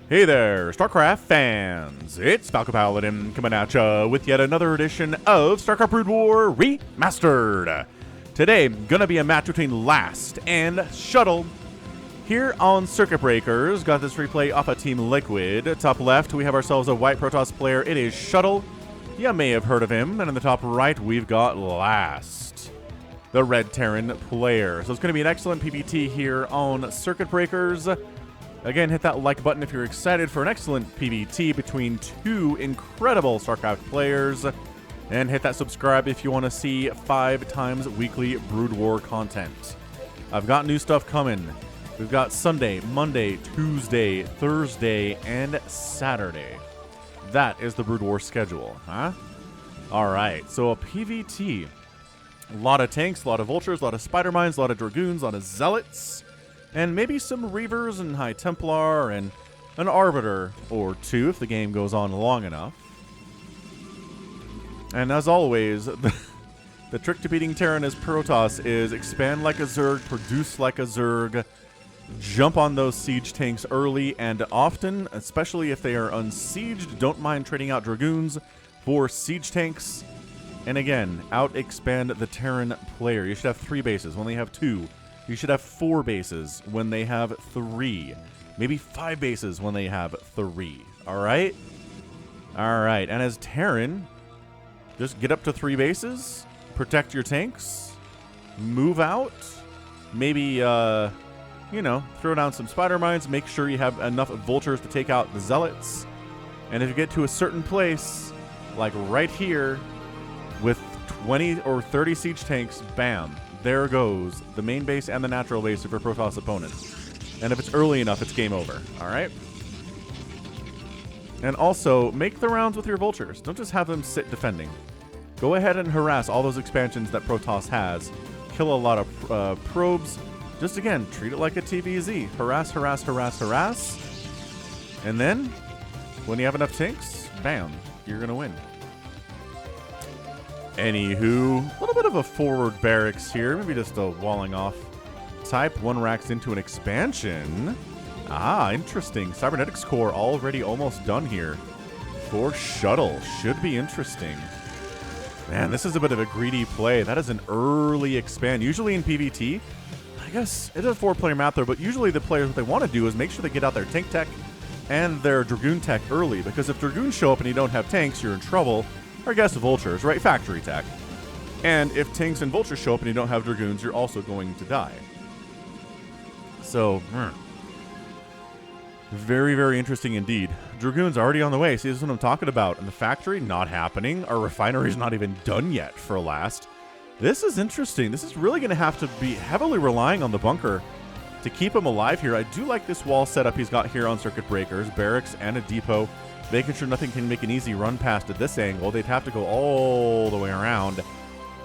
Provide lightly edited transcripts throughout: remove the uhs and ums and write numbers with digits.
Hey there, StarCraft fans! It's Falcon Paladin coming at ya with yet another edition of StarCraft Brood War Remastered. Today, gonna be a match between Last and Shuttle. Here on Circuit Breakers, got this replay off of Team Liquid. Top left, we have ourselves a white Protoss player. It is Shuttle. You may have heard of him. And in the top right, we've got Last, the red Terran player. So it's gonna be an excellent PvT here on Circuit Breakers. Again, hit that like button if you're excited for an excellent PvT between two incredible StarCraft players. And hit that subscribe if you want to see 5 times weekly Brood War content. I've got new stuff coming. We've got Sunday, Monday, Tuesday, Thursday, and Saturday. That is the Brood War schedule, huh? Alright, so a PvT. A lot of tanks, a lot of vultures, a lot of spider mines, a lot of dragoons, a lot of zealots. And maybe some Reavers and High Templar and an Arbiter or two if the game goes on long enough. And as always, the trick to beating Terran as Protoss is expand like a Zerg, produce like a Zerg, jump on those siege tanks early and often, especially if they are unsieged. Don't mind trading out Dragoons for siege tanks. And again, out-expand the Terran player. You should have 3 bases. When they have 2, you should have 4 bases when they have 3. Maybe 5 bases when they have 3. Alright? Alright, and as Terran, just get up to 3 bases, protect your tanks, move out, maybe, you know, throw down some spider mines, make sure you have enough vultures to take out the zealots. And if you get to a certain place, like right here, with 20 or 30 siege tanks, bam. There goes the main base and the natural base of your Protoss opponent. And if it's early enough, it's game over. Alright? And also, make the rounds with your vultures. Don't just have them sit defending. Go ahead and harass all those expansions that Protoss has. Kill a lot of probes. Just again, treat it like a TVZ. Harass, harass, harass, harass. And then, when you have enough tanks, bam, you're going to win. Anywho, a little bit of a forward barracks here. Maybe just a walling off type. 1 racks into an expansion. Ah, interesting. Cybernetics core already almost done here for Shuttle. Should be interesting. Man, this is a bit of a greedy play. That is an early expand. Usually in PvT, I guess it is a 4-player map there, but usually the players, what they want to do is make sure they get out their tank tech and their Dragoon tech early, because if Dragoons show up and you don't have tanks, you're in trouble. Or I guess vultures, right? Factory tech. And if tanks and vultures show up and you don't have Dragoons, you're also going to die. So, very, very interesting indeed. Dragoons already on the way. See, this is what I'm talking about. And the factory, not happening. Our refinery's not even done yet for Last. This is interesting. This is really going to have to be heavily relying on the bunker to keep him alive here. I do like this wall setup he's got here on Circuit Breakers. Barracks and a depot. Making sure nothing can make an easy run past at this angle. They'd have to go all the way around,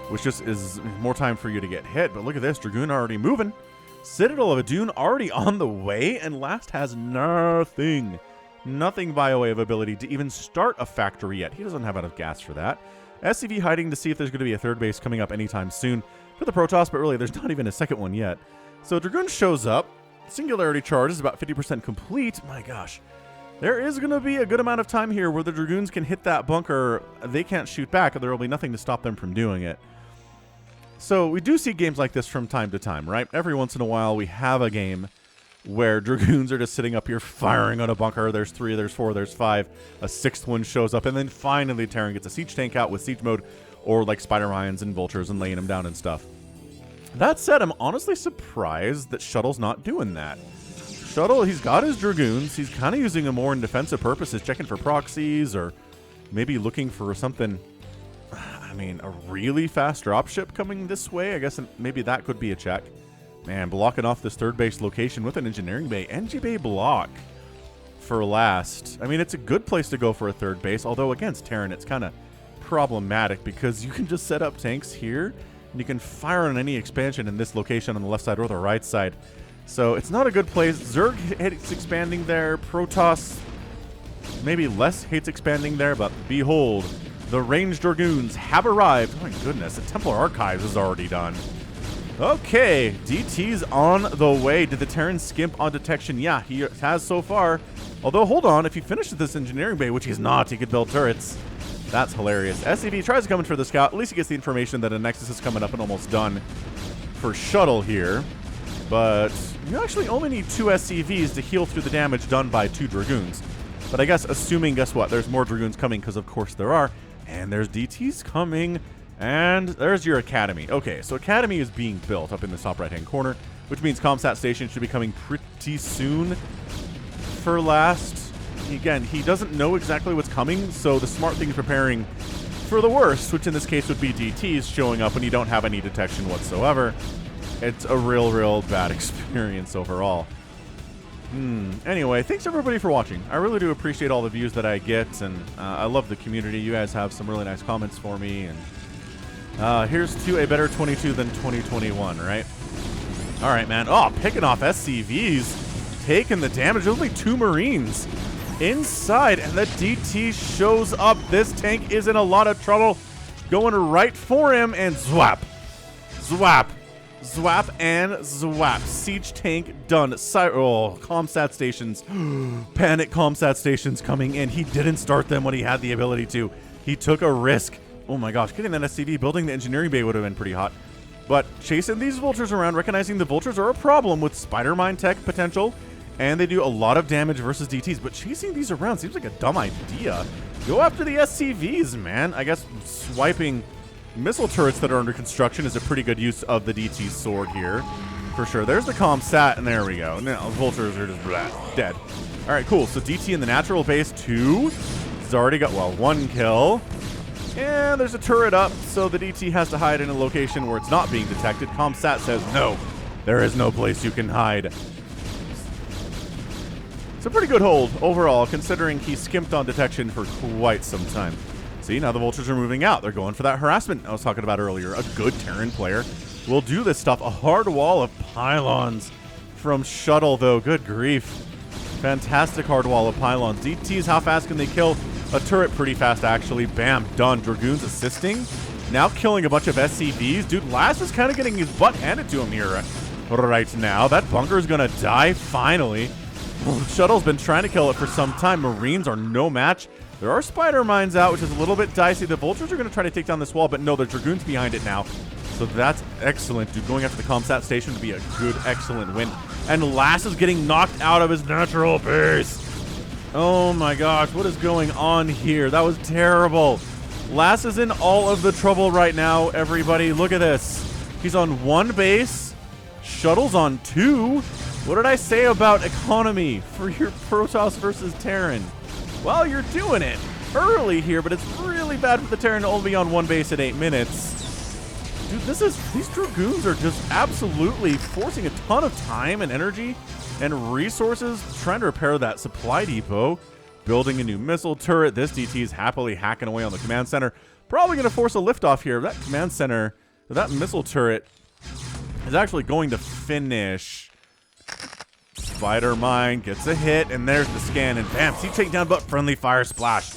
which just is more time for you to get hit. But look at this. Dragoon already moving. Citadel of a Dune already on the way, and Last has nothing. Nothing by way of ability to even start a factory yet. He doesn't have enough gas for that. SCV hiding to see if there's going to be a 3rd base coming up anytime soon for the Protoss, but really there's not even a 2nd one yet. So Dragoon shows up. Singularity charge is about 50% complete. My gosh. There is going to be a good amount of time here where the Dragoons can hit that bunker. They can't shoot back, and there will be nothing to stop them from doing it. So we do see games like this from time to time, right? Every once in a while we have a game where Dragoons are just sitting up here firing on a bunker. There's 3, there's 4, there's 5. A 6th one shows up, and then finally Terran gets a siege tank out with siege mode, or like spider mines and vultures and laying them down and stuff. That said, I'm honestly surprised that Shuttle's not doing that. Shuttle, he's got his Dragoons. He's kind of using them more in defensive purposes, checking for proxies or maybe looking for something, I mean, a really fast dropship coming this way. I guess maybe that could be a check. Man, blocking off this 3rd base location with an engineering bay. NG bay block for Last. I mean, it's a good place to go for a 3rd base, although against Terran, it's kind of problematic because you can just set up tanks here and you can fire on any expansion in this location on the left side or the right side. So it's not a good place. Zerg hates expanding there. Protoss maybe less hates expanding there, but behold, the ranged Dragoons have arrived. Oh my goodness, the Templar Archives is already done. Okay, DT's on the way. Did the Terran skimp on detection? Yeah, he has so far. Although, hold on, if he finishes this engineering bay, which he's not, he could build turrets. That's hilarious. SCV tries to come in for the scout. At least he gets the information that a Nexus is coming up and almost done for Shuttle here. But you actually only need 2 SCVs to heal through the damage done by 2 Dragoons. But I guess assuming, guess what? There's more Dragoons coming, because of course there are. And there's DTs coming. And there's your Academy. Okay, so Academy is being built up in the top right-hand corner, which means Comsat Station should be coming pretty soon for last. Again, he doesn't know exactly what's coming, so the smart thing is preparing for the worst, which in this case would be DTs showing up when you don't have any detection whatsoever. It's a real bad experience overall. Anyway, thanks everybody for watching. I really do appreciate all the views that I get, and I love the community. You guys have some really nice comments for me, and here's to a better 22 than 2021, right? All right, man. Oh, picking off SCVs, taking the damage. Only 2 Marines inside, and the DT shows up. This tank is in a lot of trouble. Going right for him, and zwap. Zwap. Zwap and zwap. Siege tank done. Comsat stations. Panic Comsat stations coming in. He didn't start them when he had the ability to. He took a risk. Oh my gosh, getting that SCV, building the engineering bay would have been pretty hot. But chasing these vultures around, recognizing the vultures are a problem with spider mine tech potential, and they do a lot of damage versus DTs, but chasing these around seems like a dumb idea. Go after the SCVs, man. I guess swiping missile turrets that are under construction is a pretty good use of the DT's sword here, for sure. There's the Comsat, and there we go. Now, vultures are just dead. All right, cool. So DT in the natural base, 2. He's already got, well, 1 kill. And there's a turret up, so the DT has to hide in a location where it's not being detected. Comsat says, no, there is no place you can hide. It's a pretty good hold overall, considering he skimped on detection for quite some time. See, now the vultures are moving out. They're going for that harassment I was talking about earlier. A good Terran player will do this stuff. A hard wall of pylons from Shuttle, though. Good grief. Fantastic hard wall of pylons. DTs, how fast can they kill a turret? Pretty fast, actually. Bam, done. Dragoons assisting. Now killing a bunch of SCVs. Dude, Last is kind of getting his butt handed to him here right now. That bunker is going to die, finally. Shuttle's been trying to kill it for some time. Marines are no match. There are spider mines out, which is a little bit dicey. The vultures are going to try to take down this wall, but no, there's Dragoons behind it now. So that's excellent, dude. Going after the Comsat station would be a good, excellent win. And Last is getting knocked out of his natural base. Oh my gosh, what is going on here? That was terrible. Last is in all of the trouble right now, everybody. Look at this. He's on 1 base. Shuttle's on 2. What did I say about economy for your Protoss versus Terran? Well, you're doing it early here, but it's really bad for the Terran to only be on 1 base at 8 minutes. Dude, these Dragoons are just absolutely forcing a ton of time and energy and resources trying to repair that supply depot, building a new missile turret. This DT is happily hacking away on the command center. Probably going to force a liftoff here. That command center, that missile turret is actually going to finish. Spider Mine gets a hit, and there's the scan, and bam, siege tank down, but friendly fire splash.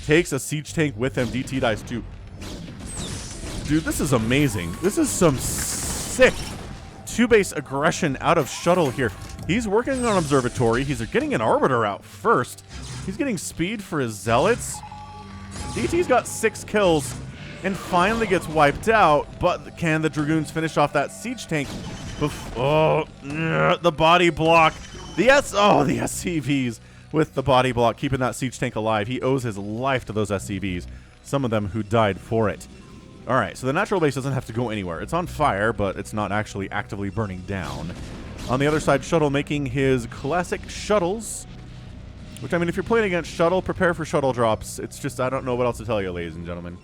Takes a siege tank with him. DT dies too. Dude, this is amazing. This is some sick 2-base aggression out of Shuttle here. He's working on Observatory. He's getting an Arbiter out first. He's getting speed for his Zealots. DT's got 6 kills and finally gets wiped out, but can the Dragoons finish off that siege tank? The body block. The SCVs with the body block, keeping that siege tank alive. He owes his life to those SCVs, some of them who died for it. All right, so the natural base doesn't have to go anywhere. It's on fire, but it's not actually actively burning down. On the other side, Shuttle making his classic shuttles, which, I mean, if you're playing against Shuttle, prepare for shuttle drops. It's just, I don't know what else to tell you, ladies and gentlemen.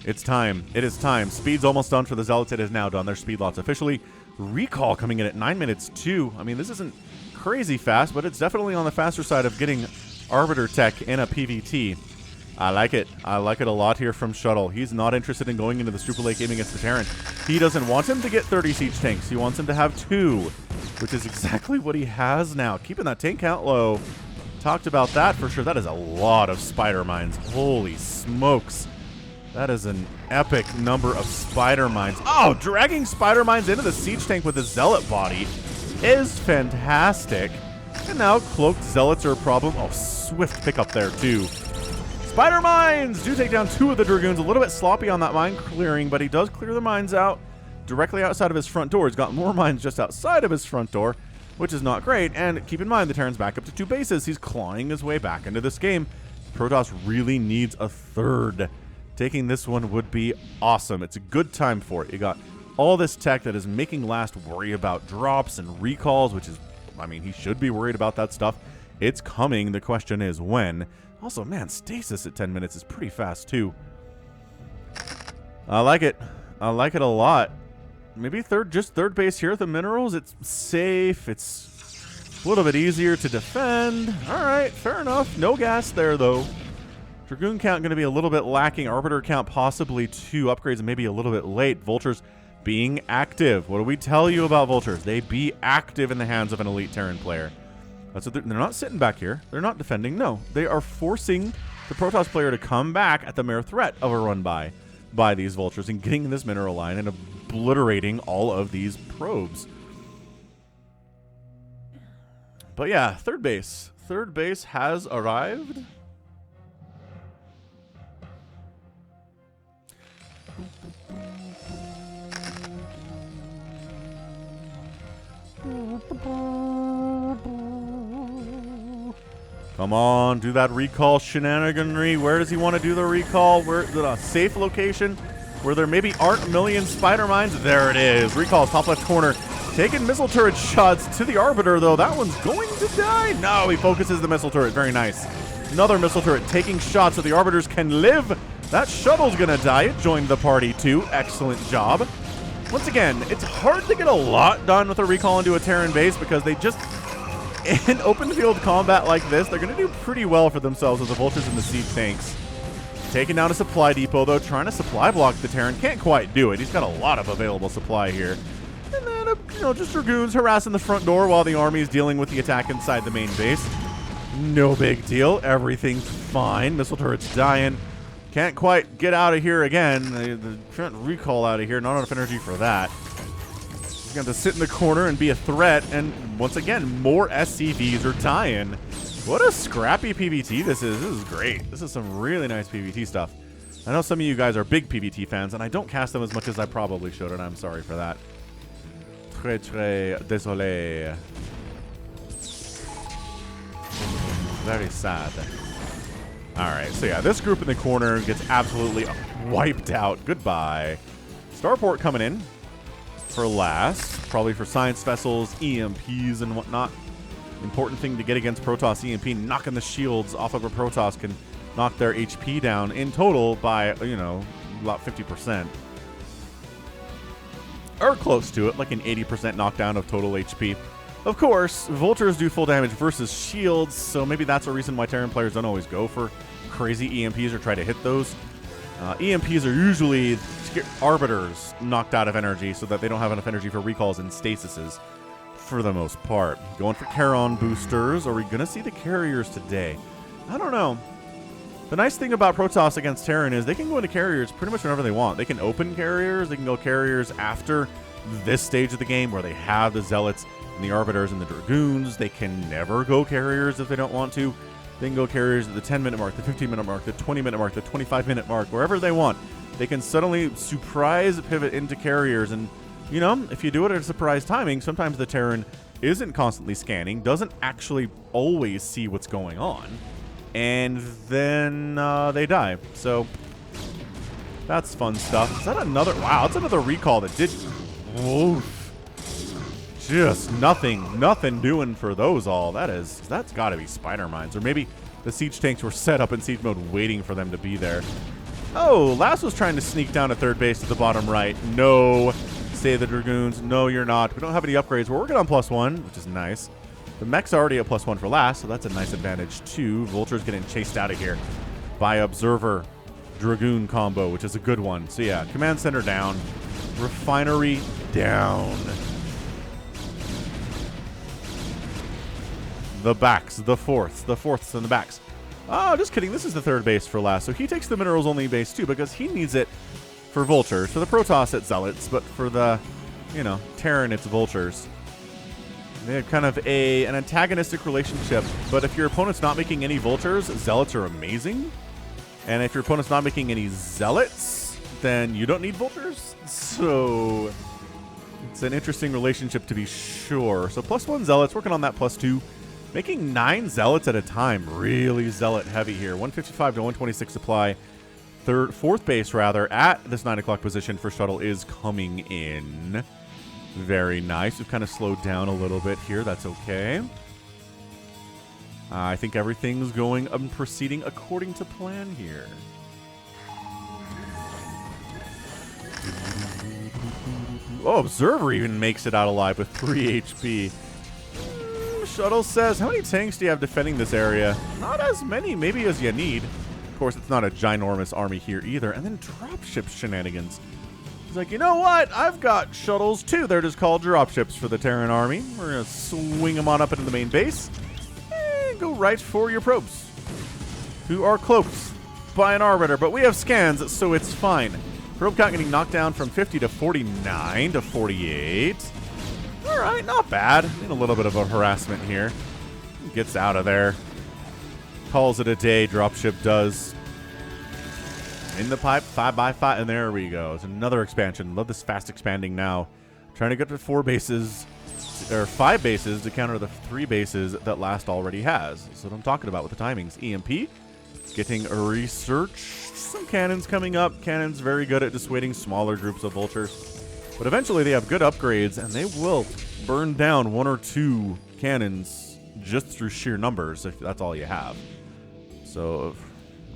It's time. It is time. Speed's almost done for the Zealots. It is now done. Their speed lots officially. Recall coming in at 9 minutes, too. I mean, this isn't crazy fast, but it's definitely on the faster side of getting Arbiter tech in a PvT. I like it. I like it a lot here from Shuttle. He's not interested in going into the Super Lake game against the Terran. He doesn't want him to get 30 siege tanks. He wants him to have 2, which is exactly what he has now. Keeping that tank count low. Talked about that for sure. That is a lot of spider mines. Holy smokes. That is an epic number of spider mines. Oh, dragging spider mines into the siege tank with a zealot body is fantastic. And now cloaked zealots are a problem. Oh, swift pickup there too. Spider mines do take down 2 of the dragoons. A little bit sloppy on that mine clearing, but he does clear the mines out directly outside of his front door. He's got more mines just outside of his front door, which is not great. And keep in mind, the Terran's back up to 2 bases. He's clawing his way back into this game. Protoss really needs a third. Taking this one would be awesome. It's a good time for it. You got all this tech that is making Last worry about drops and recalls, which is, I mean, he should be worried about that stuff. It's coming. The question is when. Also, man, stasis at 10 minutes is pretty fast, too. I like it. I like it a lot. Maybe just third base here at the minerals. It's safe. It's a little bit easier to defend. All right, fair enough. No gas there, though. Dragoon count going to be a little bit lacking. Arbiter count possibly 2. Upgrades maybe a little bit late. Vultures being active. What do we tell you about Vultures? They be active in the hands of an elite Terran player. That's what they're not sitting back here. They're not defending. No, they are forcing the Protoss player to come back at the mere threat of a run by these Vultures and getting in this mineral line and obliterating all of these probes. But yeah, third base. Third base has arrived. Come on, do that recall shenaniganry. Where does he want to do the recall? Where the safe location where there maybe aren't a million spider mines? There it is. Recall, top left corner. Taking missile turret shots to the Arbiter, though. That one's going to die. No, he focuses the missile turret. Very nice. Another missile turret taking shots so the Arbiters can live. That shuttle's going to die. It joined the party, too. Excellent job. Once again, it's hard to get a lot done with a recall into a Terran base because they just... In open field combat like this, they're going to do pretty well for themselves with the Vultures and the siege tanks. Taking down a supply depot, though, trying to supply block the Terran. Can't quite do it. He's got a lot of available supply here. And then, just Dragoons harassing the front door while the army is dealing with the attack inside the main base. No big deal. Everything's fine. Missile turret's dying. Can't quite get out of here again. The front recall out of here. Not enough energy for that. He's going to sit in the corner and be a threat. And once again, more SCVs are dying. What a scrappy PvT this is. This is great. This is some really nice PvT stuff. I know some of you guys are big PvT fans, and I don't cast them as much as I probably should, and I'm sorry for that. Très, très désolé. Very sad. Alright, so yeah, this group in the corner gets absolutely wiped out. Goodbye. Starport coming in for last. Probably for science vessels, EMPs, and whatnot. Important thing to get against Protoss EMP. Knocking the shields off of a Protoss can knock their HP down in total by, about 50%. Or close to it, like an 80% knockdown of total HP. Of course, Vultures do full damage versus shields, so maybe that's a reason why Terran players don't always go for crazy EMPs or try to hit those. EMPs are usually to get Arbiters knocked out of energy so that they don't have enough energy for recalls and stasises for the most part. Going for Charon boosters. Are we going to see the carriers today? I don't know. The nice thing about Protoss against Terran is they can go into carriers pretty much whenever they want. They can open carriers. They can go carriers after this stage of the game where they have the Zealots and the Arbiters and the Dragoons. They can never go carriers if they don't want to. They can go carriers at the 10-minute mark, the 15-minute mark, the 20-minute mark, the 25-minute mark, wherever they want. They can suddenly surprise pivot into carriers. And, if you do it at a surprise timing, sometimes the Terran isn't constantly scanning, doesn't actually always see what's going on. And then they die. So that's fun stuff. Is that another? Wow, that's another recall that did. Oof. Just nothing doing for those all. That's got to be spider mines, or maybe the siege tanks were set up in siege mode, waiting for them to be there. Oh, Lass was trying to sneak down to third base to the bottom right. No, say the Dragoons. No, you're not. We don't have any upgrades. We're working on +1, which is nice. The mech's already at +1 for Lass, so that's a nice advantage too. Vulture's getting chased out of here by Observer Dragoon combo, which is a good one. So yeah, command center down, refinery down. The backs, the fourths and the backs. Oh, just kidding. This is the third base for last. So he takes the minerals only base too because he needs it for vultures. For the Protoss, it's zealots, but for the, Terran, it's vultures. They have kind of an antagonistic relationship, but if your opponent's not making any vultures, zealots are amazing. And if your opponent's not making any zealots, then you don't need vultures. So it's an interesting relationship to be sure. So +1 zealots, working on that +2. Making 9 zealots at a time. Really zealot heavy here. 155 to 126 supply. Fourth base, rather, at this 9 o'clock position for Shuttle is coming in. Very nice. We've kind of slowed down a little bit here. That's okay. I think everything's going and proceeding according to plan here. Oh, Observer even makes it out alive with 3 HP. Shuttle says, how many tanks do you have defending this area? Not as many, maybe as you need. Of course, it's not a ginormous army here either. And then dropship shenanigans. He's like, you know what? I've got shuttles too. They're just called dropships for the Terran army. We're going to swing them on up into the main base. And go right for your probes, who are cloaked by an arbiter. But we have scans, so it's fine. Probe count getting knocked down from 50 to 49 to 48. All right, not bad. Need a little bit of a harassment here. Gets out of there. Calls it a day. Dropship does. In the pipe, 5x5, and there we go. It's another expansion. Love this fast expanding now. Trying to get to 4 bases, or 5 bases to counter the 3 bases that last already has. That's what I'm talking about with the timings. EMP, getting a research. Some cannons coming up. Cannons very good at dissuading smaller groups of vultures. But eventually they have good upgrades, and they will burn down 1 or 2 cannons just through sheer numbers, if that's all you have. So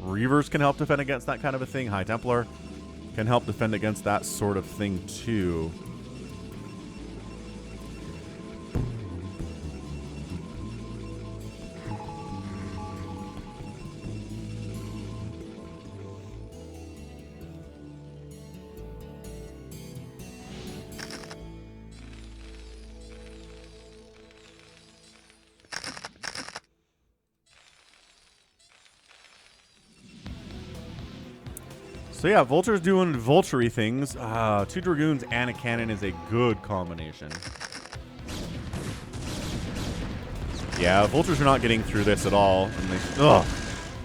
Reavers can help defend against that kind of a thing. High Templar can help defend against that sort of thing too. So yeah, Vulture's doing vulture-y things. 2 Dragoons and a cannon is a good combination. Yeah, Vultures are not getting through this at all. And they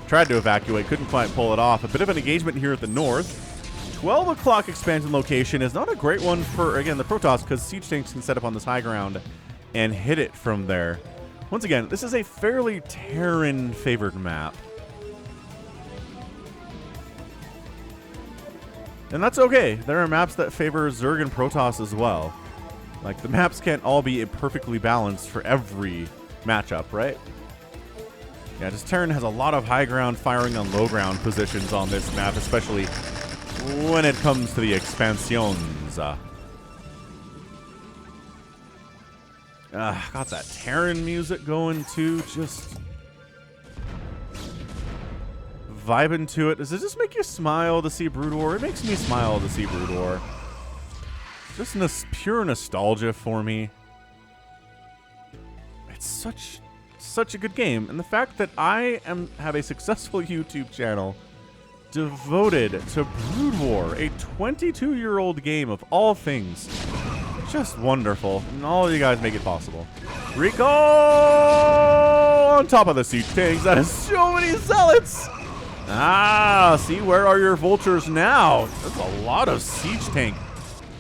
tried to evacuate, couldn't quite pull it off. A bit of an engagement here at the north. 12 o'clock expansion location is not a great one for, again, the Protoss, because siege tanks can set up on this high ground and hit it from there. Once again, this is a fairly Terran-favored map. And that's okay. There are maps that favor Zerg and Protoss as well. Like, the maps can't all be perfectly balanced for every matchup, right? Yeah, just Terran has a lot of high ground firing on low ground positions on this map, especially when it comes to the expansions. Got that Terran music going too, just vibing to it. Does it just make you smile to see Brood War? It makes me smile to see Brood War. Just pure nostalgia for me. It's such a good game, and the fact that I have a successful YouTube channel devoted to Brood War, a 22-year-old game of all things, just wonderful, and all of you guys make it possible. Rico on top of the siege tanks. That is so many zealots. See, where are your vultures now? That's a lot of siege tank.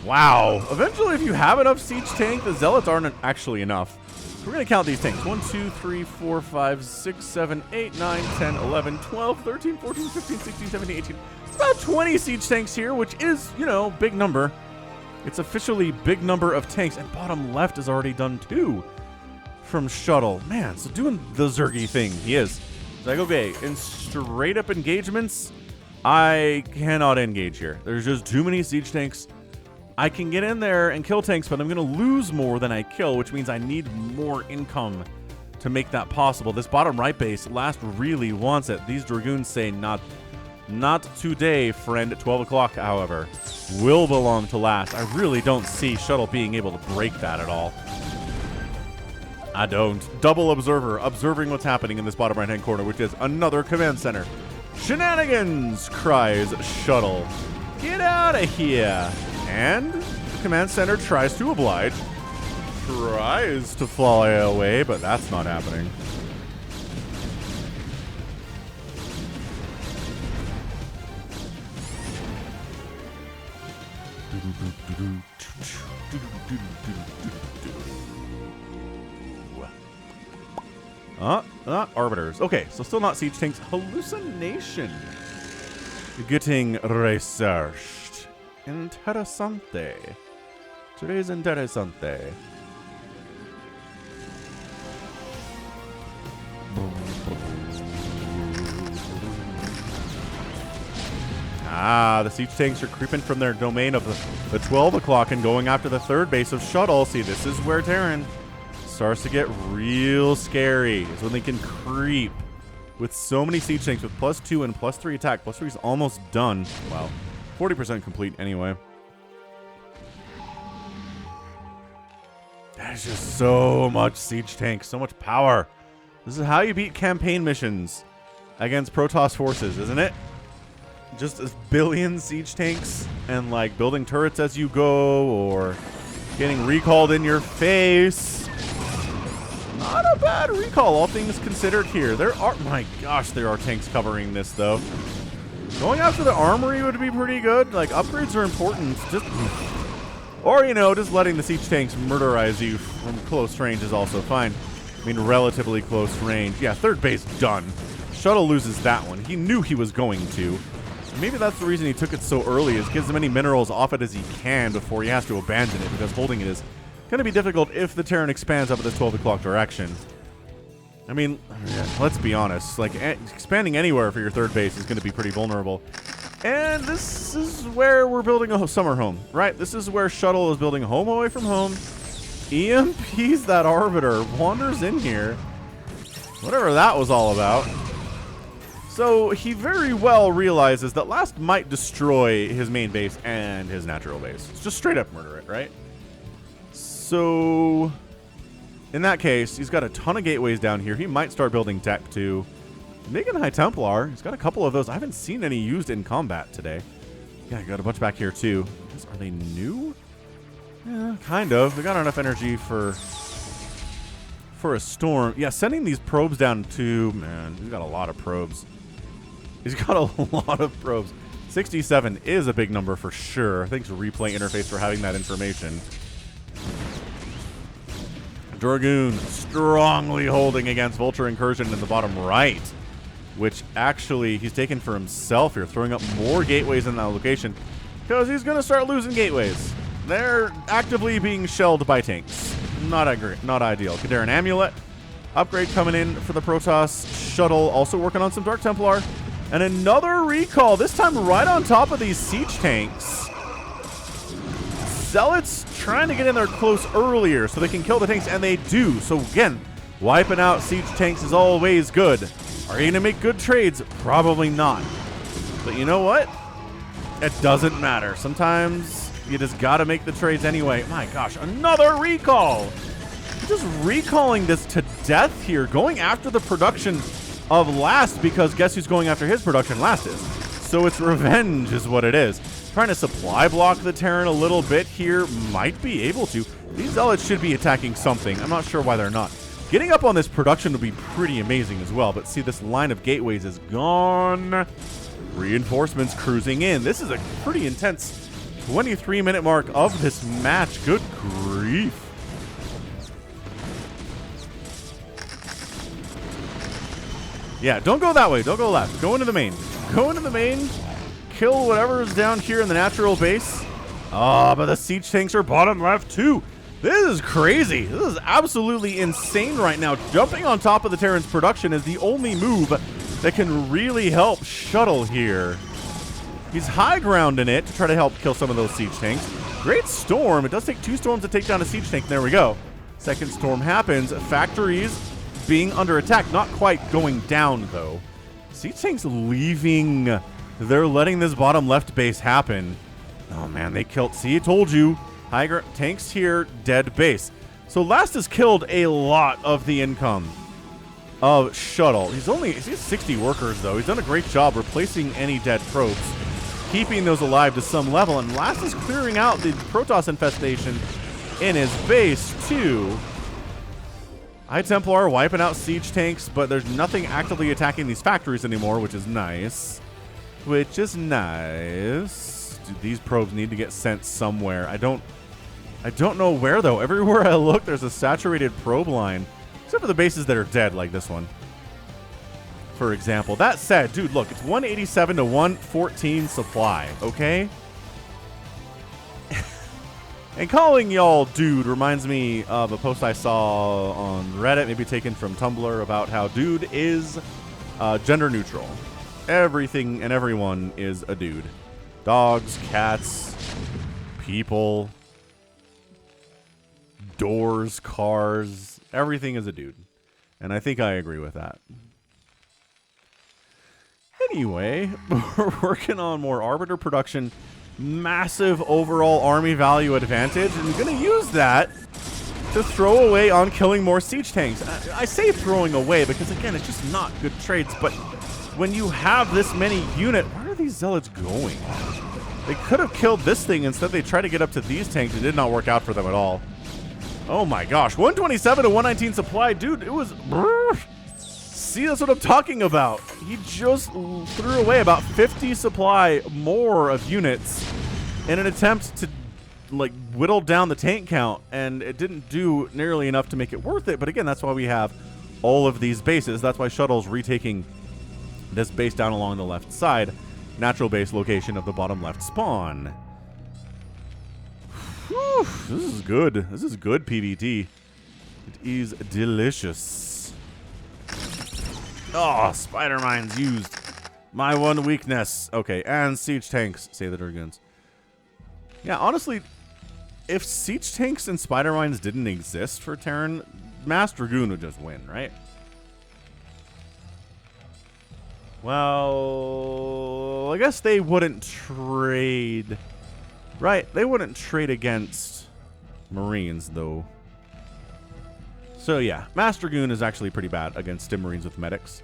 Wow. Eventually, if you have enough siege tank, the zealots aren't actually enough. So we're going to count these tanks. 1, 2, 3, 4, 5, 6, 7, 8, 9, 10, 11, 12, 13, 14, 15, 16, 17, 18. About 20 siege tanks here, which is, big number. It's officially big number of tanks. And bottom left is already done too from Shuttle. Man, so doing the Zergy thing. He is. It's like, okay, in straight up engagements, I cannot engage here. There's just too many siege tanks. I can get in there and kill tanks, but I'm going to lose more than I kill, which means I need more income to make that possible. This bottom right base, last really wants it. These Dragoons say not today, friend. At 12 o'clock, however, will belong to last. I really don't see Shuttle being able to break that at all. I don't. Double observer, observing what's happening in this bottom right-hand corner, which is another command center. Shenanigans, cries Shuttle. Get out of here. And the command center tries to oblige. Tries to fly away, but that's not happening. Arbiters. Okay, so still not siege tanks. Hallucination. Getting researched. Interessante. Today's interessante. The siege tanks are creeping from their domain of the 12 o'clock and going after the third base of Shuttle. See, this is where Terran starts to get real scary. It's when they can creep with so many siege tanks with +2 and +3 attack. +3 is almost done. Wow. 40% complete anyway. There's just so much siege tank, so much power. This is how you beat campaign missions against Protoss forces, isn't it? Just a billion siege tanks and like building turrets as you go or getting recalled in your face. Not a bad recall, all things considered here. There are, my gosh, there are tanks covering this though. Going after the armory would be pretty good. Like upgrades are important. Or, you know, just letting the siege tanks murderize you from close range is also fine. I mean, relatively close range. Yeah, third base done. Shuttle loses that one. He knew he was going to. Maybe that's the reason he took it so early, is get as many minerals off it as he can before he has to abandon it, because holding it is going to be difficult if the Terran expands up at this 12 o'clock direction. I mean, let's be honest. Like, expanding anywhere for your third base is going to be pretty vulnerable. And this is where we're building a summer home, right? This is where Shuttle is building a home away from home. EMPs that Arbiter, wanders in here. Whatever that was all about. So he very well realizes that Last might destroy his main base and his natural base. It's just straight up murder it, right? So in that case, he's got a ton of gateways down here. He might start building tech too. Making High Templar, he's got a couple of those. I haven't seen any used in combat today. Yeah, I got a bunch back here too. Are they new? Yeah, kind of. They got enough energy for a storm. Yeah, sending these probes down to, man, he's got a lot of probes. He's got a lot of probes. 67 is a big number for sure. Thanks to Replay Interface for having that information. Dragoon strongly holding against Vulture Incursion in the bottom right, which actually he's taken for himself here, throwing up more gateways in that location because he's going to start losing gateways. They're actively being shelled by tanks. Not ideal. Terran Amulet upgrade coming in for the Protoss. Shuttle also working on some Dark Templar. And another recall, this time right on top of these siege tanks. Zealots trying to get in there close earlier so they can kill the tanks, and they do. So again, wiping out siege tanks is always good. Are you going to make good trades? Probably not. But you know what? It doesn't matter. Sometimes you just got to make the trades anyway. My gosh, another recall. Just recalling this to death here, going after the production of Last, because guess who's going after his production? Last is. So it's revenge is what it is. Trying to supply block the Terran a little bit here. Might be able to. These Zealots should be attacking something. I'm not sure why they're not. Getting up on this production would be pretty amazing as well. But see, this line of gateways is gone. Reinforcements cruising in. This is a pretty intense 23-minute mark of this match. Good grief. Yeah, don't go that way. Don't go left. Go into the main. Go into the main. Kill whatever is down here in the natural base. But the siege tanks are bottom left too. This is crazy. This is absolutely insane right now. Jumping on top of the Terran's production is the only move that can really help Shuttle here. He's high grounding it to try to help kill some of those siege tanks. Great storm. It does take 2 storms to take down a siege tank. There we go. Second storm happens. Factories being under attack. Not quite going down, though. Siege tanks leaving. They're letting this bottom left base happen. Oh, man, they killed. See, I told you. High tanks here, dead base. So Last has killed a lot of the income of Shuttle. He's has 60 workers, though. He's done a great job replacing any dead probes, keeping those alive to some level. And Last is clearing out the Protoss infestation in his base, too. High Templar wiping out siege tanks, but there's nothing actively attacking these factories anymore, which is nice. Which is nice. Dude, these probes need to get sent somewhere. I don't know where, though. Everywhere I look, there's a saturated probe line. Except for the bases that are dead, like this one, for example. That said, dude, look, it's 187 to 114 supply, okay? And calling y'all dude reminds me of a post I saw on Reddit, maybe taken from Tumblr, about how dude is gender neutral. Everything and everyone is a dude. Dogs, cats, people, doors, cars, everything is a dude. And I think I agree with that. Anyway, we're working on more Arbiter production. Massive overall army value advantage. And we're going to use that to throw away on killing more siege tanks. I say throwing away because, again, it's just not good trades. But when you have this many units, where are these zealots going? They could have killed this thing. Instead, they tried to get up to these tanks. It did not work out for them at all. Oh my gosh, 127 to 119 supply. Dude, it was... See, that's what I'm talking about. He just threw away about 50 supply more of units in an attempt to, like, whittle down the tank count, and it didn't do nearly enough to make it worth it. But again, that's why we have all of these bases. That's why Shuttle's retaking this base down along the left side, natural base location of the bottom left spawn. Whew, this is good. This is good PvT. It is delicious. Oh, spider mines used. My one weakness. Okay, and siege tanks, say the Dragoons. Yeah, honestly, if siege tanks and spider mines didn't exist for Terran, Mass Dragoon would just win, right? Well, I guess they wouldn't trade. Right, they wouldn't trade against Marines, though. So, yeah, Mass Dragoon is actually pretty bad against Stim Marines with medics.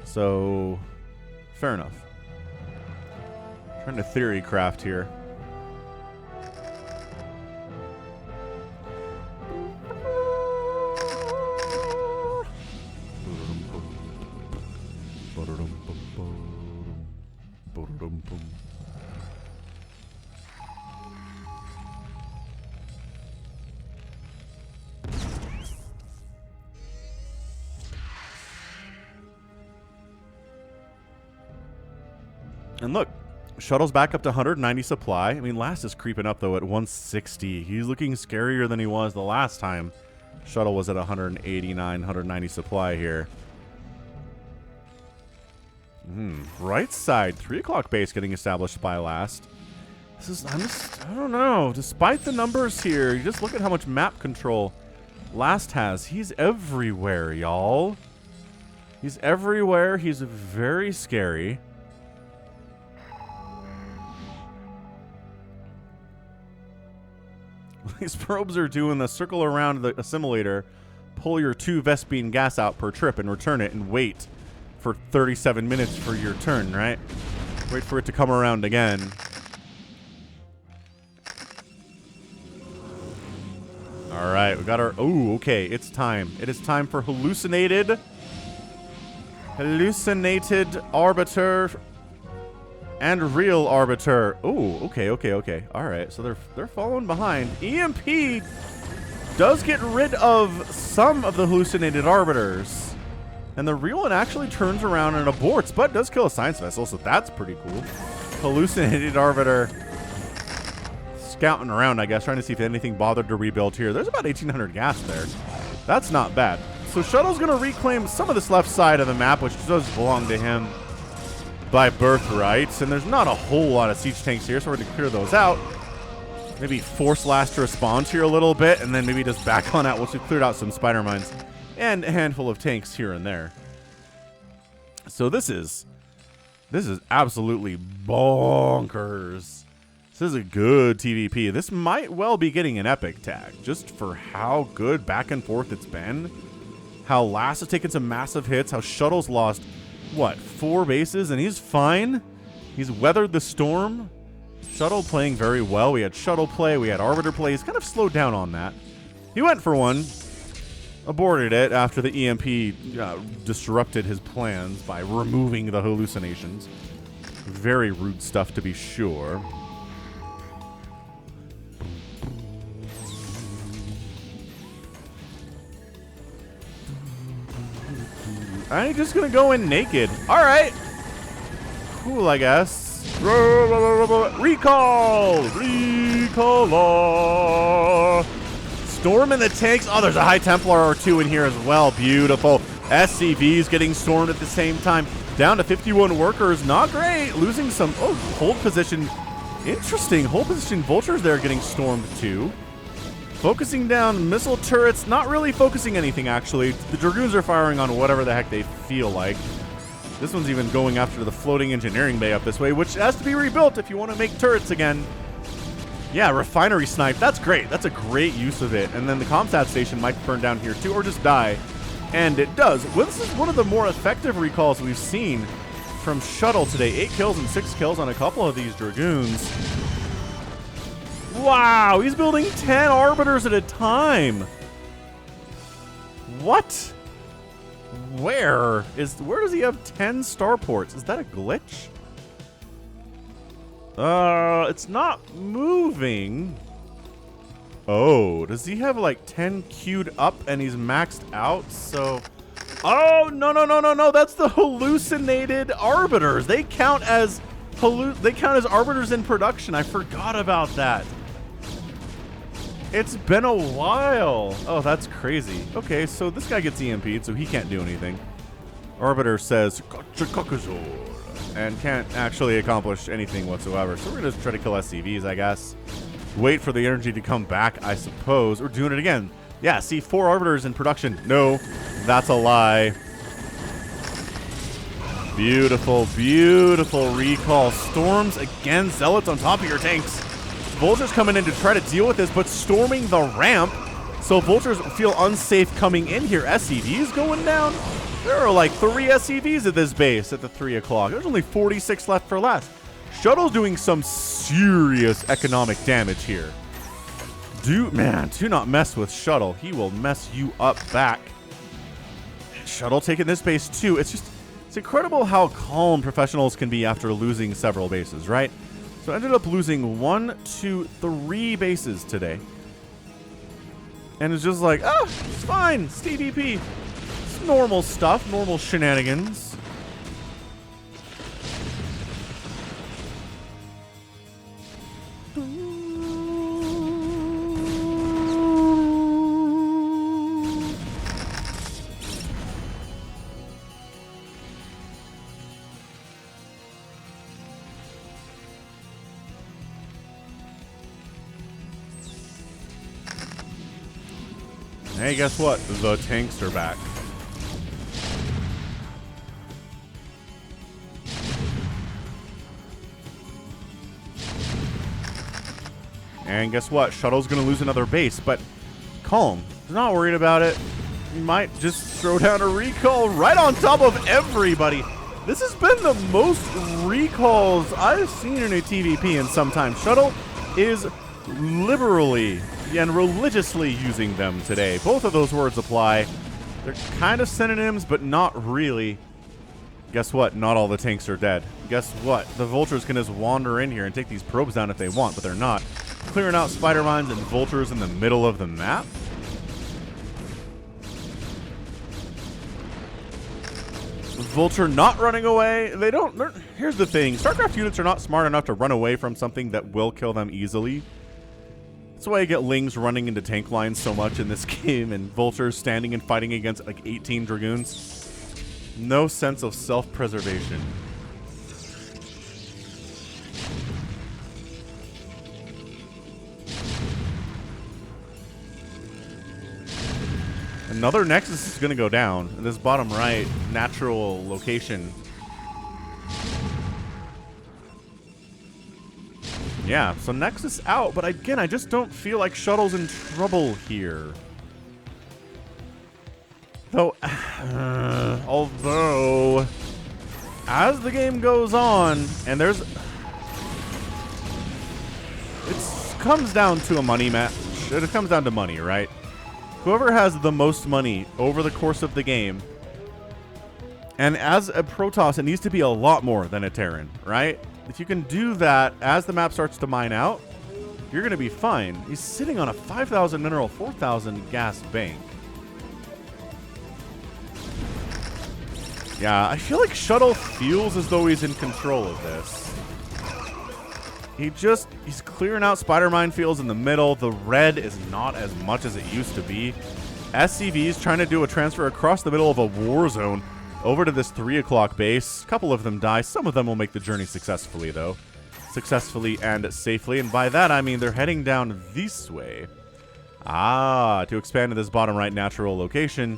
So, fair enough. Trying to theory craft here. And look, Shuttle's back up to 190 supply. I mean, Last is creeping up, though, at 160. He's looking scarier than he was the last time Shuttle was at 189, 190 supply here. Right side, 3 o'clock base getting established by Last. This is, I don't know. Despite the numbers here, you just look at how much map control Last has. He's everywhere, y'all. He's everywhere. He's very scary. These probes are doing the circle around the assimilator, pull your 2 Vespene gas out per trip and return it, and wait for 37 minutes for your turn, right? Wait for it to come around again. All right, we got our... Oh, okay, it's time. It is time for hallucinated arbiter and real arbiter. Oh, okay. All right, so they're following behind. EMP does get rid of some of the hallucinated arbiters, and the real one actually turns around and aborts, but does kill a science vessel, so that's pretty cool. Hallucinated arbiter scouting around, I guess, trying to see if anything bothered to rebuild here. There's about 1,800 gas there. That's not bad. So Shuttle's going to reclaim some of this left side of the map, which does belong to him by birthright, and there's not a whole lot of siege tanks here, so we're going to clear those out. Maybe force Last to respond here a little bit, and then maybe just back on out once we've cleared out some spider mines and a handful of tanks here and there. So this is absolutely bonkers. This This is a good TVP. This might well be getting an epic tag, just for how good back and forth it's been. How Last has taken some massive hits. How Shuttle's lost, what, 4 bases, and he's fine. He's weathered the storm. Shuttle playing very well. We had Shuttle play. We had Arbiter play. He's kind of slowed down on that. He went for one. Aborted it after the EMP disrupted his plans by removing the hallucinations. Very rude stuff, to be sure. I'm just gonna go in naked. All right. Cool, I guess. Recall! Recall! Storm in the tanks. Oh, there's a High Templar or 2 in here as well. Beautiful. SCVs getting stormed at the same time. Down to 51 workers. Not great. Losing some... Oh, hold position. Interesting. Hold position vultures there getting stormed too. Focusing down missile turrets. Not really focusing anything, actually. The Dragoons are firing on whatever the heck they feel like. This one's even going after the floating engineering bay up this way, which has to be rebuilt if you want to make turrets again. Yeah, refinery snipe. That's great. That's a great use of it. And then the Comsat station might burn down here too, or just die. And it does. Well, this is one of the more effective recalls we've seen from Shuttle today. 8 kills and 6 kills on a couple of these Dragoons. Wow, he's building 10 Arbiters at a time. What? Where does he have 10 starports? Is that a glitch? It's not moving. Oh, does he have like 10 queued up and he's maxed out? So, oh, no. That's the hallucinated arbiters. They count as arbiters in production. I forgot about that. It's been a while. Oh, that's crazy. Okay, so this guy gets EMP'd, so he can't do anything. Arbiter says, and can't actually accomplish anything whatsoever. So we're going to try to kill SCVs, I guess. Wait for the energy to come back, I suppose. We're doing it again. Yeah, see, 4 Arbiters in production. No, that's a lie. Beautiful, beautiful recall. Storms again. Zealots on top of your tanks. Vultures coming in to try to deal with this, but storming the ramp. So Vultures feel unsafe coming in here. SCVs going down. There are like 3 SCVs at this base at the 3 o'clock. There's only 46 left for last. Shuttle's doing some serious economic damage here. Do not mess with Shuttle. He will mess you up back. Shuttle taking this base too. It's incredible how calm professionals can be after losing several bases, right? So I ended up losing 1, 2, 3 bases today. And it's just like, oh, it's fine. It's TVP. It's normal stuff, normal shenanigans. Hey, guess what? The tanks are back. And guess what? Shuttle's going to lose another base, but calm. He's not worried about it. He might just throw down a recall right on top of everybody. This has been the most recalls I've seen in a TVP in some time. Shuttle is liberally and religiously using them today. Both of those words apply. They're kind of synonyms, but not really. Guess what? Not all the tanks are dead. Guess what? The Vultures can just wander in here and take these probes down if they want, but they're not. Clearing out spider mines and Vultures in the middle of the map. Vulture not running away. Here's the thing. StarCraft units are not smart enough to run away from something that will kill them easily. That's why I get Lings running into tank lines so much in this game and Vultures standing and fighting against like 18 Dragoons. No sense of self-preservation. Another Nexus is going to go down in this bottom right natural location. Yeah, so Nexus out, but again, I just don't feel like Shuttle's in trouble here. Though, although, as the game goes on, and there's... It comes down to a money match. It comes down to money, right? Whoever has the most money over the course of the game, and as a Protoss, it needs to be a lot more than a Terran, right? If you can do that as the map starts to mine out, you're going to be fine. He's sitting on a 5,000 mineral, 4,000 gas bank. Yeah, I feel like Shuttle feels as though he's in control of this. He's clearing out spider minefields in the middle. The red is not as much as it used to be. SCV's trying to do a transfer across the middle of a war zone over to this 3 o'clock base. A couple of them die. Some of them will make the journey successfully, though. Successfully and safely. And by that, I mean they're heading down this way. To expand to this bottom right natural location.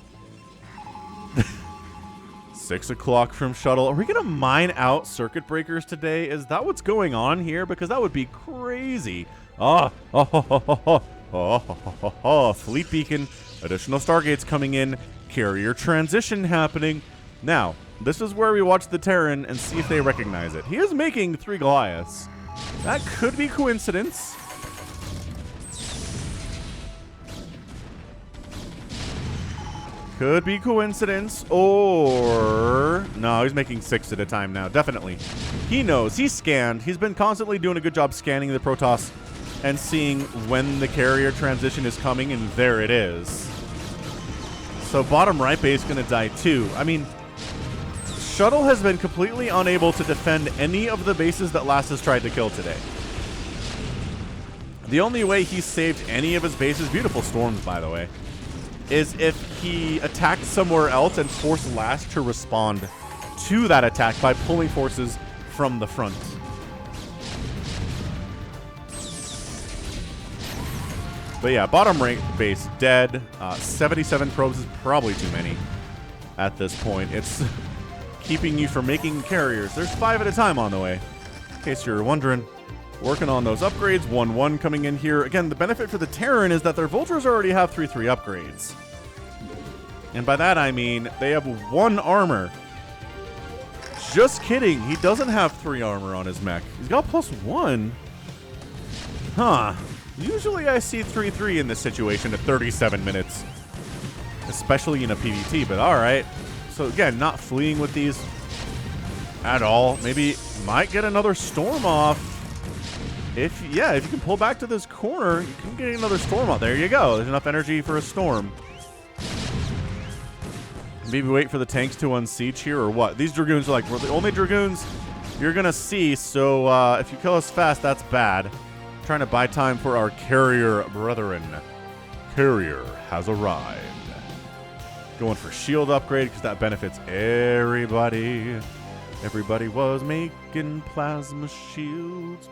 6 o'clock from Shuttle. Are we going to mine out circuit breakers today? Is that what's going on here? Because that would be crazy. Fleet beacon. Additional stargates coming in. Carrier transition happening. Now, this is where we watch the Terran and see if they recognize it. He is making 3 Goliaths. That could be coincidence. Could be coincidence, or... No, he's making 6 at a time now, definitely. He knows. He's scanned. He's been constantly doing a good job scanning the Protoss and seeing when the carrier transition is coming, and there it is. So bottom right base going to die too. I mean, Shuttle has been completely unable to defend any of the bases that Last has tried to kill today. The only way he saved any of his bases, beautiful storms by the way, is if he attacked somewhere else and forced Last to respond to that attack by pulling forces from the front. But yeah, bottom right base dead. 77 probes is probably too many at this point. It's keeping you from making carriers. There's 5 at a time on the way, in case you're wondering. Working on those upgrades. 1-1 coming in here. Again, the benefit for the Terran is that their Vultures already have 3-3 upgrades. And by that I mean they have 1 armor. Just kidding. He doesn't have 3 armor on his mech. He's got +1. Huh. Usually I see 3-3 in this situation at 37 minutes. Especially in a PvT, but alright. So again, not fleeing with these at all. Maybe might get another storm off. If you can pull back to this corner, you can get another storm out. There you go. There's enough energy for a storm. Maybe wait for the tanks to unsiege here or what? These Dragoons are like, we're the only Dragoons you're going to see. So if you kill us fast, that's bad. Trying to buy time for our carrier brethren. Carrier has arrived. Going for shield upgrade because that benefits everybody. Everybody was making plasma shields.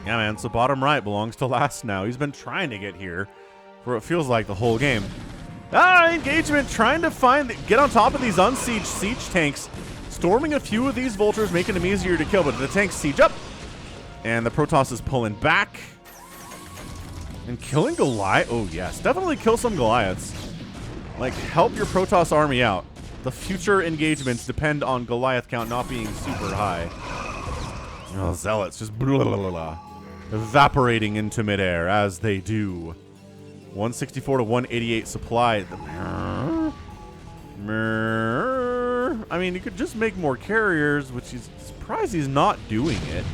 Yeah, man, so bottom right belongs to Last now. He's been trying to get here for what feels like the whole game. Engagement, trying to get on top of these unsieged siege tanks. Storming a few of these Vultures, making them easier to kill, but the tanks siege up. And the Protoss is pulling back. And killing Goliath. Oh, yes. Definitely kill some Goliaths. Like, help your Protoss army out. The future engagements depend on Goliath count not being super high. Oh, Zealots just evaporating into midair as they do. 164 to 188 supply. I mean, you could just make more carriers, which he's surprised he's not doing it.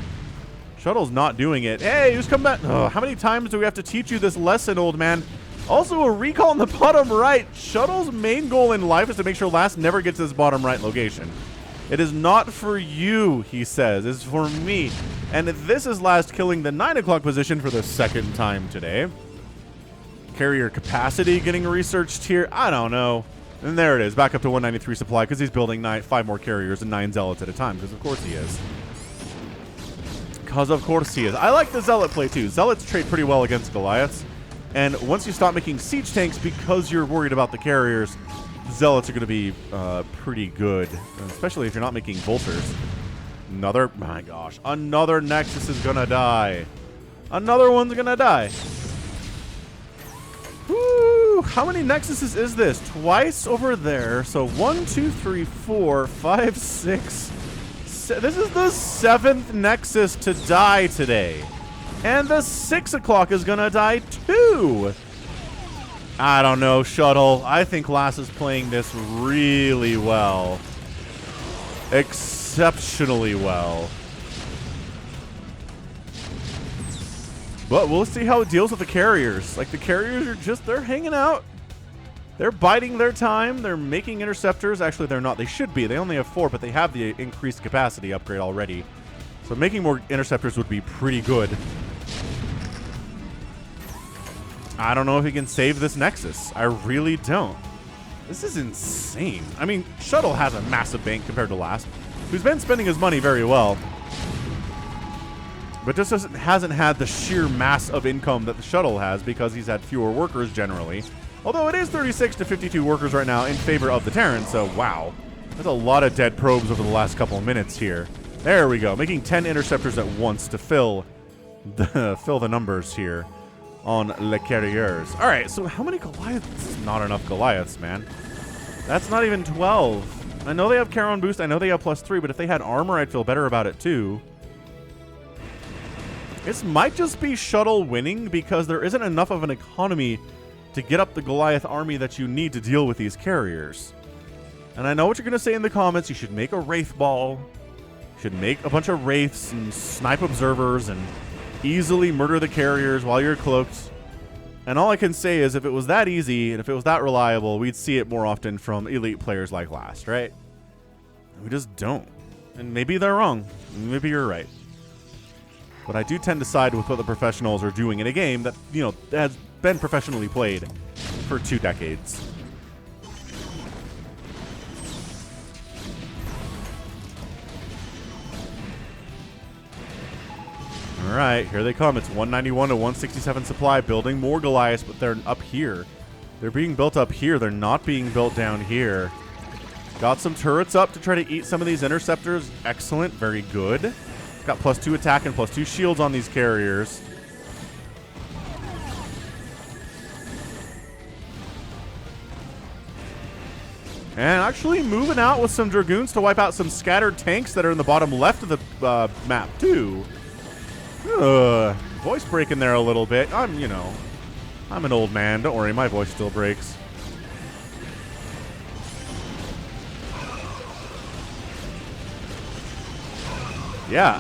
Shuttle's not doing it. Hey, who's come back? Oh, how many times do we have to teach you this lesson, old man? Also, a recall in the bottom right. Shuttle's main goal in life is to make sure Last never gets to this bottom right location. It is not for you, he says. It's for me. And this is Last killing the 9 o'clock position for the 2nd time today. Carrier capacity getting researched here. I don't know. And there it is. Back up to 193 supply because he's building 5 more carriers and 9 Zealots at a time. Because of course he is. Because of course he is. I like the Zealot play too. Zealots trade pretty well against Goliaths. And once you stop making siege tanks because you're worried about the carriers, Zealots are going to be pretty good, especially if you're not making Vultures. Another, my gosh, another Nexus is going to die. Another one's going to die. Woo! How many Nexuses is this? Twice over there. So 1, 2, 3, 4, 5, 6. This is the 7th Nexus to die today. And the 6 o'clock is going to die too. I don't know, Shuttle. I think Lass is playing this really well. Exceptionally well. But we'll see how it deals with the carriers. Like, the carriers are just, they're hanging out. They're biding their time. They're making interceptors. Actually, they're not. They should be. They only have 4, but they have the increased capacity upgrade already. So making more interceptors would be pretty good. I don't know if he can save this Nexus. I really don't. This is insane. I mean, Shuttle has a massive bank compared to last, who's been spending his money very well, but just hasn't had the sheer mass of income that the Shuttle has because he's had fewer workers generally. Although it is 36 to 52 workers right now in favor of the Terran, so wow. There's a lot of dead probes over the last couple of minutes here. There we go, making 10 interceptors at once to fill the numbers here on Le Carriers. All right, so how many Goliaths? This is not enough Goliaths, man. That's not even 12. I know they have Charon boost. I know they have +3, but if they had armor, I'd feel better about it too. This might just be Shuttle winning because there isn't enough of an economy to get up the Goliath army that you need to deal with these carriers. And I know what you're going to say in the comments. You should make a Wraith Ball. You should make a bunch of Wraiths and snipe observers and easily murder the carriers while you're cloaked. And all I can say is if it was that easy and if it was that reliable, we'd see it more often from elite players like Last, right? We just don't. And maybe they're wrong. Maybe you're right. But I do tend to side with what the professionals are doing in a game that, you know, has been professionally played for 2 decades. All right, here they come. It's 191 to 167 supply, building more Goliaths, but they're up here. They're being built up here. They're not being built down here. Got some turrets up to try to eat some of these interceptors. Excellent, very good. Got +2 attack and +2 shields on these carriers. And actually moving out with some Dragoons to wipe out some scattered tanks that are in the bottom left of the map, too. Voice breaking there a little bit. I'm an old man. Don't worry, my voice still breaks. Yeah,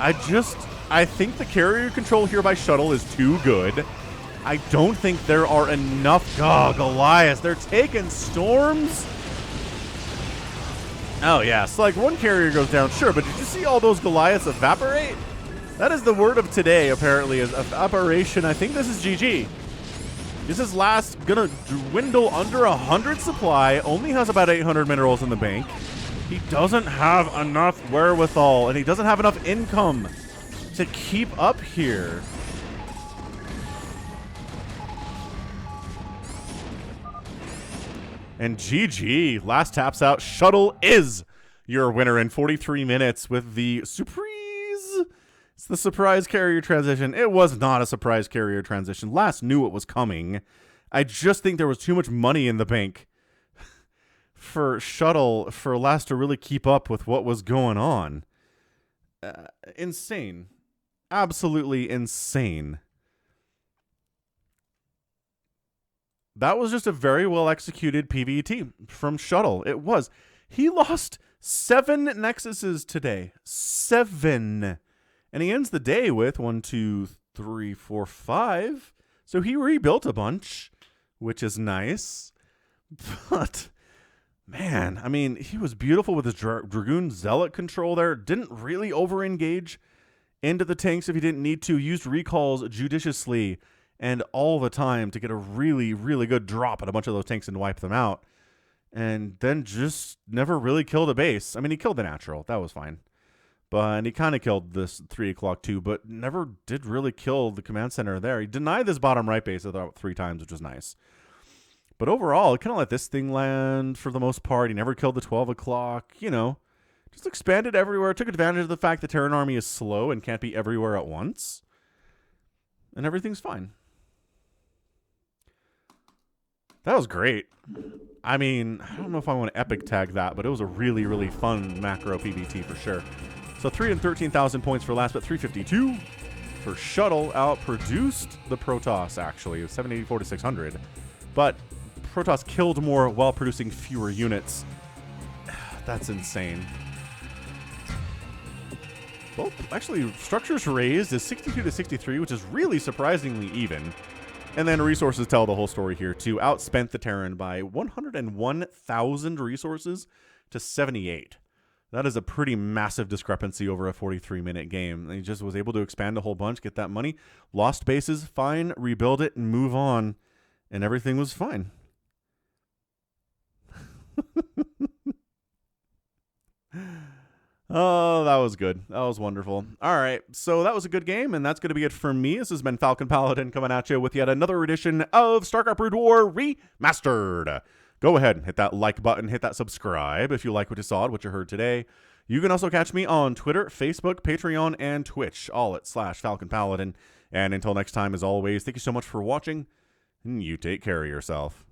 I think the carrier control here by Shuttle is too good. I don't think there are enough. Oh, Goliaths. They're taking storms. Oh, yeah. So, like, one carrier goes down, sure, but did you see all those Goliaths evaporate? That is the word of today, apparently, is evaporation. I think this is GG. This is Last gonna dwindle under 100 supply, only has about 800 minerals in the bank. He doesn't have enough wherewithal, and he doesn't have enough income to keep up here. And GG, Last taps out. Shuttle is your winner in 43 minutes with the surprise. It's the surprise carrier transition. It was not a surprise carrier transition. Last knew it was coming. I just think there was too much money in the bank for Shuttle, for Last to really keep up with what was going on. Insane. Absolutely insane. That was just a very well executed PvT from Shuttle. It was. He lost 7 Nexuses today. 7. And he ends the day with 1, 2, 3, 4, 5. So he rebuilt a bunch, which is nice. But, man, I mean, he was beautiful with his Dragoon Zealot control there. Didn't really over-engage into the tanks if he didn't need to. Used recalls judiciously and all the time to get a really, really good drop at a bunch of those tanks and wipe them out. And then just never really killed a base. I mean, he killed the natural. That was fine. But he kind of killed this 3 o'clock too, but never did really kill the command center there. He denied this bottom right base about 3 times, which was nice. But overall, it kind of let this thing land for the most part. He never killed the 12 o'clock, you know. Just expanded everywhere. Took advantage of the fact the Terran army is slow and can't be everywhere at once. And everything's fine. That was great. I mean, I don't know if I want to epic tag that, but it was a really, really fun macro PvT for sure. So 313,000 points for last, but 352 for Shuttle. Outproduced the Protoss, actually. It was 784 to 600. But Protoss killed more while producing fewer units. That's insane. Well, actually, structures raised is 62 to 63, which is really surprisingly even. And then resources tell the whole story here, too. Outspent the Terran by 101,000 resources to 78. That is a pretty massive discrepancy over a 43-minute game. He just was able to expand a whole bunch, get that money. Lost bases, fine. Rebuild it and move on. And everything was fine. Oh, that was good. That was wonderful. All right, so that was a good game, and that's going to be it for me. This has been Falcon Paladin coming at you with yet another edition of StarCraft Brood War Remastered. Go ahead and hit that like button, hit that subscribe if you like what you saw, what you heard today. You can also catch me on Twitter, Facebook, Patreon, and Twitch, all at /Falcon Paladin. And until next time, as always, thank you so much for watching, and you take care of yourself.